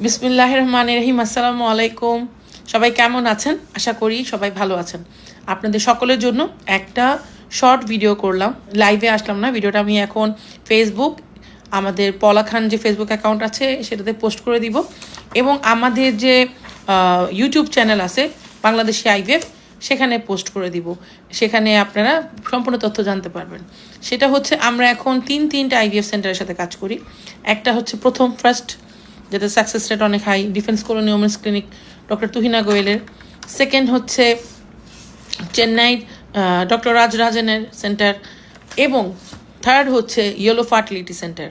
বিসমিল্লাহির রহমানির রহিম। আসসালামু আলাইকুম। সবাই কেমন আছেন? আশা করি সবাই ভালো আছেন। আপনাদের সকলের জন্য একটা শর্ট ভিডিও করলাম, লাইভে আসলাম না। ভিডিওটা আমি এখন ফেসবুক, আমাদের পলা খান যে ফেসবুক অ্যাকাউন্ট আছে সেটাতে পোস্ট করে দিব, এবং আমাদের যে ইউটিউব চ্যানেল আছে বাংলাদেশি আইভিএফ, সেখানে পোস্ট করে দিব। সেখানে আপনারা সম্পূর্ণ তথ্য জানতে পারবেন। সেটা হচ্ছে আমরা এখন তিনটা আইভিএফ সেন্টারের সাথে কাজ করি। একটা হচ্ছে ফার্স্ট, যেটা সাকসেস রেট অনেক high, defence colony women's clinic doctor Tuhina গোয়েলের। সেকেন্ড হচ্ছে চেন্নাই ডক্টর রাজরাজনের সেন্টার, এবং থার্ড হচ্ছে ইয়েলো ফার্টিলিটি সেন্টার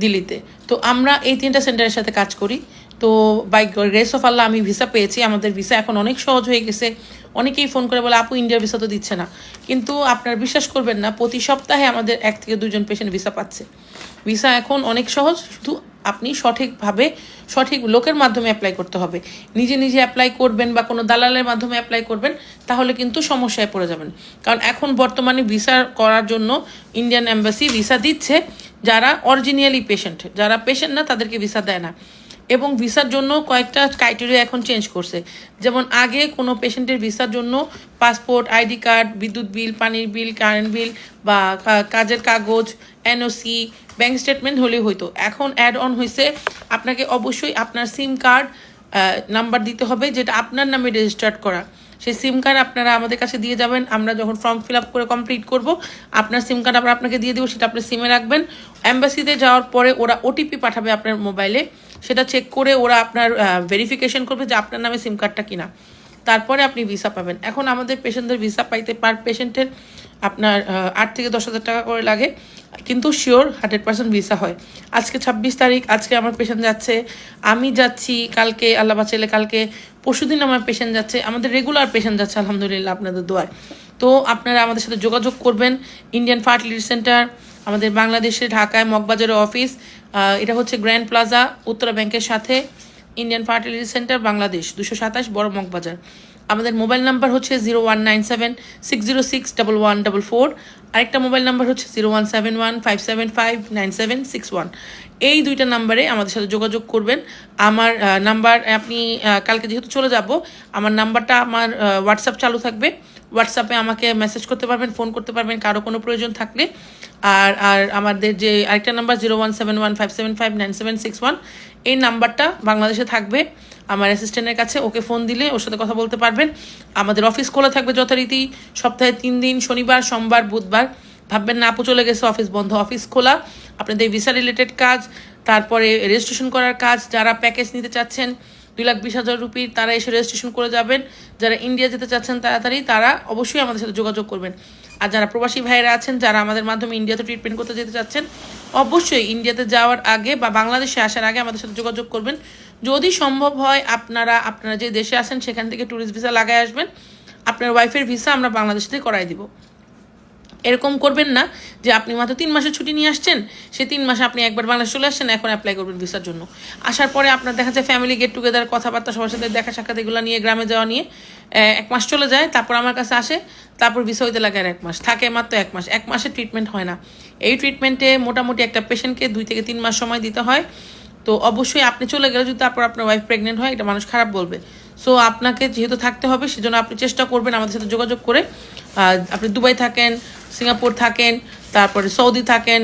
দিল্লিতে। তো আমরা এই তিনটা সেন্টারের সাথে কাজ করি। তো বাই গ্রেস অফ আল্লাহ আমি ভিসা পেয়েছি। আমাদের ভিসা এখন অনেক সহজ হয়ে গেছে। অনেকেই ফোন করে বলে আপু ইন্ডিয়ার ভিসা তো দিচ্ছে না, কিন্তু আপনার বিশ্বাস করবেন না, প্রতি সপ্তাহে আমাদের 1 থেকে 2 জন পেশেন্ট ভিসা পাচ্ছে। ভিসা এখন অনেক সহজ, শুধু আপনি সঠিকভাবে সঠিক লোকের মাধ্যমে অ্যাপ্লাই করতে হবে। নিজে নিজে অ্যাপ্লাই করবেন বা কোনো দালালের মাধ্যমে অ্যাপ্লাই করবেন, তাহলে কিন্তু সমস্যায় পড়ে যাবেন। কারণ এখন বর্তমানে ভিসা করার জন্য ইন্ডিয়ান এম্বাসি ভিসা দিচ্ছে যারা অরিজিনালি পেশেন্ট, যারা পেশেন্ট না তাদেরকে ভিসা দেয় না। এবং ভিসার জন্য কয়েকটা ক্রাইটেরিয়া এখন চেঞ্জ করছে। যেমন আগে কোনো পেশেন্টের ভিসার জন্য পাসপোর্ট, আইডি কার্ড, বিদ্যুৎ বিল, পানির বিল, কারেন্ট বিল বা কাজের কাগজ, এনওসি, ব্যাঙ্ক স্টেটমেন্ট হলেই হইতো। এখন অ্যাড অন হয়েছে, আপনাকে অবশ্যই আপনার সিম কার্ড নাম্বার দিতে হবে, যেটা আপনার নামে রেজিস্টার্ড করা। সেই সিম কার্ড আপনারা আমাদের কাছে দিয়ে যাবেন। আমরা যখন ফর্ম ফিল আপ করে কমপ্লিট করব, আপনার সিম কার্ড আবার আপনাকে দিয়ে দেবো, সেটা আপনার সিমে রাখবেন। অ্যাম্বাসিতে যাওয়ার পরে ওরা ওটিপি পাঠাবে আপনার মোবাইলে, সেটা চেক করে ওরা আপনার ভেরিফিকেশন করবে যে আপনার নামে সিম কার্ডটা কিনা, তারপরে আপনি ভিসা পাবেন। এখন আমাদের পেশেন্টদের ভিসা পাইতে পার পেশেন্টের আপনার 8 থেকে 10,000 টাকা করে লাগে, কিন্তু শিওর 100% ভিসা হয়। আজকে 26 তারিখ, আজকে আমার পেশেন্ট যাচ্ছে, আমি যাচ্ছি, কালকে আল্লাহ বাঁচাইলে কালকে পরশুদিন আমার পেশেন্ট যাচ্ছে, আমাদের রেগুলার পেশেন্ট যাচ্ছে আলহামদুলিল্লাহ আপনাদের দোয়ায়। তো আপনারা আমাদের সাথে যোগাযোগ করবেন। ইন্ডিয়ান ফার্টিলিটি সেন্টার আমাদের বাংলাদেশে ঢাকায় মগবাজারের অফিস, এটা হচ্ছে গ্র্যান্ড প্লাজা উত্তরা ব্যাংকের সাথে। ইন্ডিয়ান ফার্টিলিটি সেন্টার বাংলাদেশ 227 বড় মগবাজার। আমাদের মোবাইল নাম্বার হচ্ছে 0197606144। আরেকটা মোবাইল নাম্বার হচ্ছে 0171575971। এই দুইটা নাম্বারে আমাদের সাথে যোগাযোগ করবেন। আমার নাম্বার আপনি কালকে যেহেতু চলে যাব, আমার নাম্বারটা আমার হোয়াটসঅ্যাপ চালু থাকবে। হোয়াটসঅ্যাপে আমাকে মেসেজ করতে পারবেন, ফোন করতে পারবেন কারো কোনো প্রয়োজন থাকলে। আর আর আমাদের যে আরেকটা নাম্বার 0171575971, এই নাম্বারটা বাংলাদেশে থাকবে আমার অ্যাসিস্ট্যান্টের কাছে। ওকে ফোন দিলে ওর সাথে কথা বলতে পারবেন। আমাদের অফিস খোলা থাকবে যথারীতি সপ্তাহে 3 দিন, শনিবার, সোমবার, বুধবার। ভাববেন না আপু চলে গেছে অফিস বন্ধ, অফিস খোলা। আপনাদের ভিসা রিলেটেড কাজ, তারপরে রেজিস্ট্রেশন করার কাজ, যারা প্যাকেজ নিতে চাচ্ছেন 2,20,000 রুপি, তারা এসে রেজিস্ট্রেশন করে যাবেন। যারা ইন্ডিয়া যেতে চাচ্ছেন তাড়াতাড়ি, তারা অবশ্যই আমাদের সাথে যোগাযোগ করবেন। আর যারা প্রবাসী ভাইয়েরা আছেন, যারা আমাদের মাধ্যমে ইন্ডিয়াতে ট্রিটমেন্ট করতে যেতে চাচ্ছেন, অবশ্যই ইন্ডিয়াতে যাওয়ার আগে বা বাংলাদেশে আসার আগে আমাদের সাথে যোগাযোগ করবেন। যদি সম্ভব হয় আপনারা যে দেশে আছেন সেখান থেকে ট্যুরিস্ট ভিসা লাগাই আসবেন। আপনার ওয়াইফের ভিসা আমরা বাংলাদেশ থেকে করাই দিব। এরকম করবেন না যে আপনি মাত্র 3 মাসের ছুটি নিয়ে আসছেন, সে 3 মাসে আপনি একবার বাংলাদেশ চলে আসছেন, এখন অ্যাপ্লাই করবেন ভিসার জন্য। আসার পরে আপনার দেখা যায় ফ্যামিলি গেট টুগেদার, কথাবার্তা, সবার সাথে দেখা সাক্ষাৎ এগুলো নিয়ে, গ্রামে যাওয়া নিয়ে 1 মাস চলে যায়। তারপর আমার কাছে আসে, তারপর ভিসা হইতে লাগে আর 1 মাস, থাকে মাত্র 1 মাস। 1 মাসে ট্রিটমেন্ট হয় না। এই ট্রিটমেন্টে মোটামুটি একটা পেশেন্টকে 2 থেকে 3 মাস সময় দিতে হয়। তো অবশ্যই আপনি চলে গেলে যদি তারপর আপনার ওয়াইফ প্রেগনেন্ট হয়, এটা মানুষ খারাপ বলবে। সো আপনাকে যেহেতু থাকতে হবে, সেজন্য আপনি চেষ্টা করবেন আমাদের সাথে যোগাযোগ করে। আপনি দুবাই থাকেন, সিঙ্গাপুর থাকেন, তারপরে সৌদি থাকেন,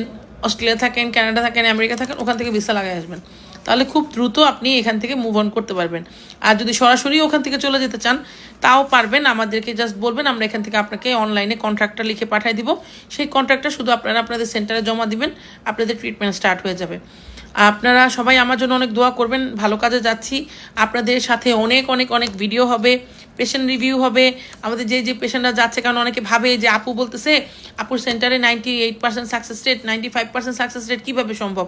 অস্ট্রেলিয়া থাকেন, কানাডা থাকেন, আমেরিকা থাকেন, ওখান থেকে ভিসা লাগাই আসবেন। তাহলে খুব দ্রুত আপনি এখান থেকে মুভ অন করতে পারবেন। আর যদি সরাসরি ওখান থেকে চলে যেতে চান, তাও পারবেন। আমাদেরকে জাস্ট বলবেন, আমরা এখান থেকে আপনাকে অনলাইনে কন্ট্রাক্টটা লিখে পাঠিয়ে দিব। সেই কন্ট্রাক্টটা শুধু আপনারা আপনাদের সেন্টারে জমা দিবেন, আপনাদের ট্রিটমেন্ট স্টার্ট হয়ে যাবে। আপনারা সবাই আমার জন্য অনেক দোয়া করবেন। ভালো কাজে যাচ্ছি, আপনাদের সাথে অনেক অনেক অনেক ভিডিও হবে, পেশেন্ট রিভিউ হবে। আমাদের যে পেশেন্টরা যাচ্ছে, কারণ অনেকে ভাবে যে আপু বলতেছে আপুর সেন্টারে 98% সাকসেস রেট, 95% সাকসেস রেট কীভাবে সম্ভব?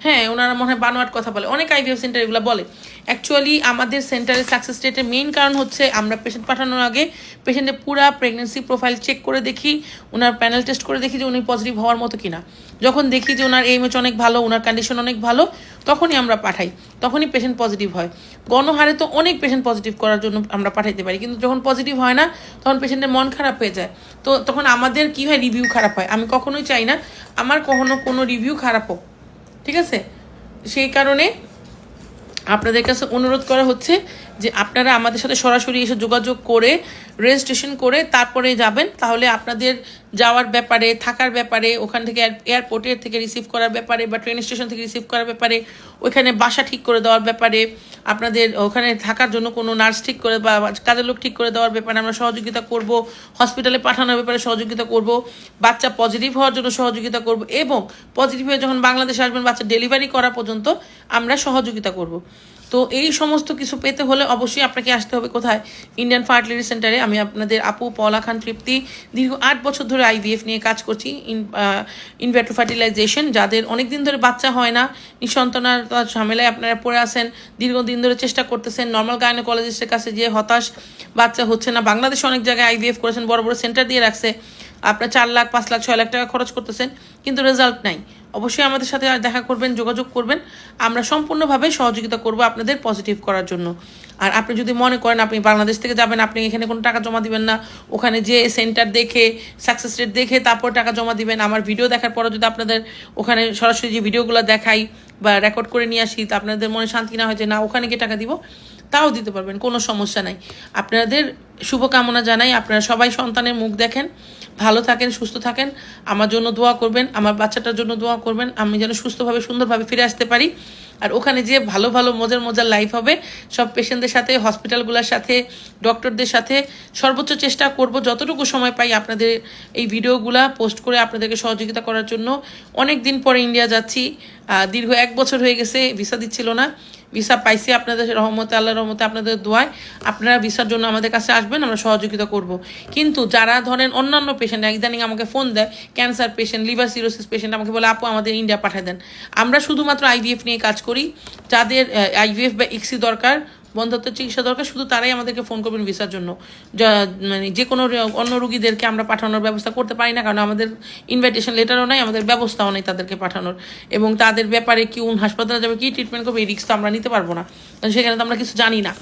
হ্যাঁ, ওনারা মনে হয় বানোয়াট কথা বলে, অনেক আইভিএফ সেন্টার এগুলো বলে। অ্যাকচুয়ালি আমাদের সেন্টারের সাকসেস রেটের মেইন কারণ হচ্ছে আমরা পেশেন্ট পাঠানোর আগে পেশেন্টের পুরা প্রেগনেন্সি প্রোফাইল চেক করে দেখি, ওনার প্যানেল টেস্ট করে দেখি যে উনি পজিটিভ হওয়ার মতো কিনা। যখন দেখি যে ওনার এইমএচ অনেক ভালো, ওনার কন্ডিশন অনেক ভালো, তখনই আমরা পাঠাই, তখনই পেশেন্ট পজিটিভ হয়। গণহারে তো অনেক পেশেন্ট পজিটিভ করার জন্য আমরা পাঠাইতে পারি, কিন্তু যখন পজিটিভ হয় না তখন পেশেন্টের মন খারাপ হয়ে যায়। তো তখন আমাদের কী হয়, রিভিউ খারাপ হয়। আমি কখনোই চাই না আমার কোনো রিভিউ খারাপ হোক, ঠিক আছে? সেই কারণে আপনাদের কাছে অনুরোধ করা হচ্ছে যে আপনারা আমাদের সাথে সরাসরি এসে যোগাযোগ করে রেজিস্ট্রেশন করে তারপরে যাবেন, তাহলে আপনাদের যাওয়ার ব্যাপারে, থাকার ব্যাপারে, ওখান থেকে এয়ারপোর্টের থেকে রিসিভ করার ব্যাপারে বা ট্রেন স্টেশন থেকে রিসিভ করার ব্যাপারে, ওইখানে বাসা ঠিক করে দেওয়ার ব্যাপারে, আপনাদের ওখানে থাকার জন্য কোনো নার্স ঠিক করে বা কাজের লোক ঠিক করে দেওয়ার ব্যাপারে আমরা সহযোগিতা করব, হসপিটালে পাঠানোর ব্যাপারে সহযোগিতা করব, বাচ্চা পজিটিভ হওয়ার জন্য সহযোগিতা করব, এবং পজিটিভ হয়ে যখন বাংলাদেশে আসবেন বাচ্চা ডেলিভারি করা পর্যন্ত আমরা সহযোগিতা করব। তো এই সমস্ত কিছু পেতে হলে অবশ্যই আপনাকে আসতে হবে কোথায়? ইন্ডিয়ান ফার্টিলিটি সেন্টারে। আমি আপনাদের আপু পলা খান তৃপ্তি, দীর্ঘ 8 বছর ধরে আইভিএফ নিয়ে কাজ করছি, ইনভ্যাট্রো ফার্টিলাইজেশন। যাদের অনেক দিন ধরে বাচ্চা হয় না, নিঃসন্তানতার ঝামেলায় আপনারা পড়ে আছেন, দীর্ঘদিন ধরে চেষ্টা করতেছেন, নর্মাল গাইনোকোলজিস্টের কাছে যে হতাশ, বাচ্চা হচ্ছে না, বাংলাদেশে অনেক জায়গায় আইভিএফ করেছেন, বড় বড় সেন্টার দিয়ে রাখছে, আপনার 4 লাখ 5 লাখ 6 লাখ টাকা খরচ করতেছেন, কিন্তু রেজাল্ট নাই। অবশ্যই আমাদের সাথে দেখা করবেন, যোগাযোগ করবেন, আমরা সম্পূর্ণভাবে সহযোগিতা করব আপনাদের পজিটিভ করার জন্য। আর আপনি যদি মনে করেন আপনি বাংলাদেশ থেকে যাবেন, আপনি এখানে কোনো টাকা জমা দিবেন না, ওখানে যে সেন্টার দেখে সাকসেস রেট দেখে তারপর টাকা জমা দিবেন, আমার ভিডিও দেখার পরে যদি আপনাদের ওখানে সরাসরি যে ভিডিওগুলো দেখাই বা রেকর্ড করে নিয়ে আসি, তা আপনাদের মনে শান্তি না হয় যে না ওখানে গিয়ে টাকা দিব, তাও দিতে পারবেন, কোনো সমস্যা নাই। আপনাদের শুভকামনা জানাই, আপনারা সবাই সন্তানের মুখ দেখেন, ভালো থাকেন, সুস্থ থাকেন, আমার জন্য দোয়া করবেন, আমার বাচ্চাটার জন্য দোয়া করবেন, আমি যেন সুস্থভাবে সুন্দরভাবে ফিরে আসতে পারি। আর ওখানে যে ভালো ভালো মজার মজার লাইফ হবে, সব পেশেন্টদের সাথে, হসপিটালগুলোর সাথে, ডক্টরদের সাথে সর্বোচ্চ চেষ্টা করব যতটুকু সময় পাই আপনাদের এই ভিডিওগুলা পোস্ট করে আপনাদেরকে সহযোগিতা করার জন্য। অনেক দিন পরে ইন্ডিয়া যাচ্ছি, দীর্ঘ 1 বছর হয়ে গেছে, ভিসা দিচ্ছিল না, ভিসা পাইছি আপনাদের রহমতে, আল্লাহর রহমতে, আপনাদের দোয়ায়। আপনারা ভিসার জন্য আমাদের কাছে আসবেন, আমরা সহযোগিতা করব। কিন্তু যারা ধরেন অন্যান্য পেশেন্ট, ইদানিং আমাকে ফোন দেয় cancer patient, liver cirrhosis patient, আমাকে বলে আপু আমাদের ইন্ডিয়া পাঠিয়ে দেন। আমরা শুধুমাত্র আইভিএফ নিয়ে কাজ করি, যাদের আইভিএফ বা ইক্সি দরকার, বন্ধ্যত্বের চিকিৎসা দরকার, শুধু তারাই আমাদেরকে ফোন করবেন ভিসার জন্য। মানে যে কোনো অন্য রুগীদেরকে আমরা পাঠানোর ব্যবস্থা করতে পারি না, কারণ আমাদের ইনভাইটেশন লেটারও নাই, আমাদের ব্যবস্থাও নেই তাদেরকে পাঠানোর, এবং তাদের ব্যাপারে কোন হাসপাতালে যাবে, কী ট্রিটমেন্ট করবে, এই রিস্ক তো আমরা নিতে পারবো না, কারণ সেখানে তো আমরা কিছু জানি না।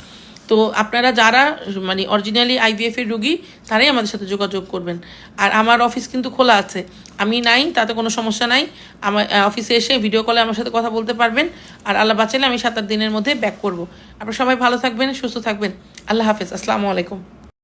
তো আপনারা যারা মানে অরিজিনালি আইভিএফ এর রুগী, তারাই আমাদের সাথে যোগাযোগ করবেন। আর আমার অফিস কিন্তু খোলা আছে, আমি নাই তাতে কোনো সমস্যা নাই, আমার অফিসে এসে ভিডিও কলে আমার সাথে কথা বলতে পারবেন। আর আল্লাহ বাঁচালে আমি 7-8 দিনের মধ্যে ব্যাক করব। আপনারা সবাই ভালো থাকবেন, সুস্থ থাকবেন। আল্লাহ হাফেজ, আসসালামু আলাইকুম।